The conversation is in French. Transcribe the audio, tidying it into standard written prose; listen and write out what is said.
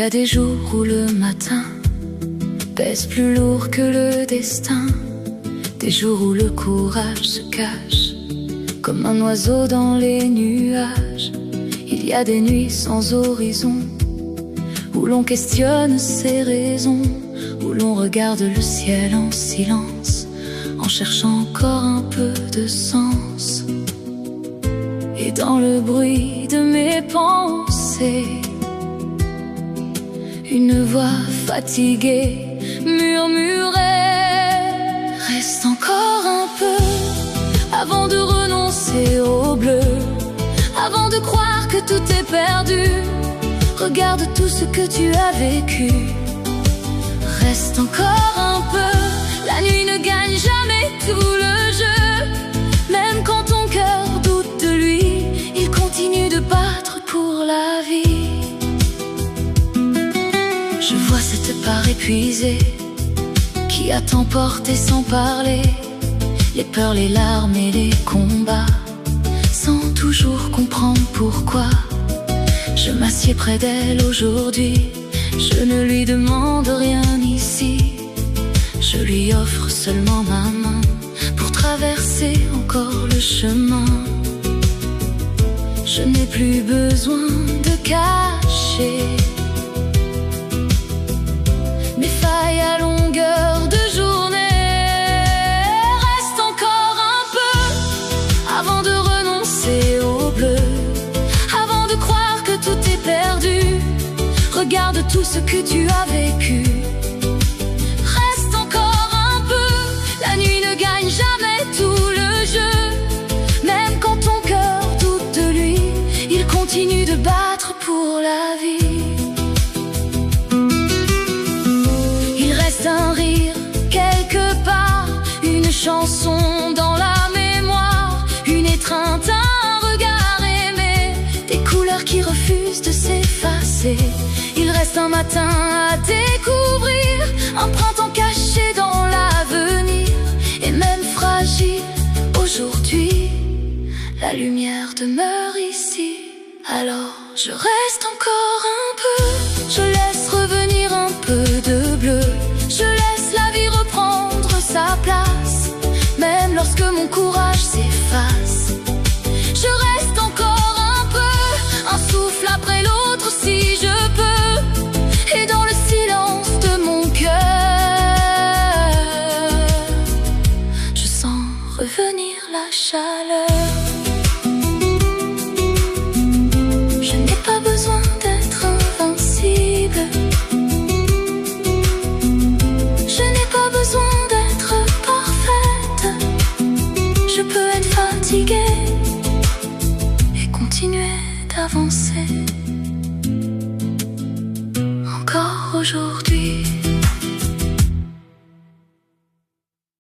y a des jours où le matin pèse plus lourd que le destin, des jours où le courage se cache comme un oiseau dans les nuages. Il y a des nuits sans horizon, où l'on questionne ses raisons, où l'on regarde le ciel en silence, en cherchant encore un peu de sens. Et dans le bruit de mes pensées, une voix fatiguée murmurait: reste encore un peu avant de renoncer au bleu, avant de croire que tout est perdu. Regarde tout ce que tu as vécu. Reste encore un peu, la nuit ne gagne jamais tout le jeu. Même quand ton cœur doute de lui, il continue de battre pour la vie. Je vois cette part épuisée qui a tant porté sans parler, les peurs, les larmes et les combats, sans toujours comprendre pourquoi. Je m'assieds près d'elle aujourd'hui, je ne lui demande rien ici. Je lui offre seulement ma main pour traverser encore le chemin. Je n'ai plus besoin de cacher mes failles à longueur de journée. Reste encore un peu avant de renoncer au bleu, avant de croire que tout est perdu. Regarde tout ce que tu as vécu. Reste encore un peu, la nuit ne gagne jamais tout le jeu. Même quand ton cœur doute de lui, il continue de battre pour la vie. Il reste un rire quelque part, une chanson dans la mémoire, une étreinte, un regard aimé, des couleurs qui refusent de s'effacer. Il reste un matin à découvrir, un printemps caché dans l'avenir. Et même fragile aujourd'hui, la lumière demeure ici. Alors je reste encore un peu, je laisse revenir un peu de bleu, je laisse la vie reprendre sa place. Même lorsque mon courage s'efface, je reste encore un peu, un souffle après l'autre si je peux. Et dans le silence de mon cœur, je sens revenir la chaleur. Je n'ai pas besoin d'être invincible, je n'ai pas besoin d'être parfaite. Je peux être fatiguée et continuer d'avancer encore aujourd'hui.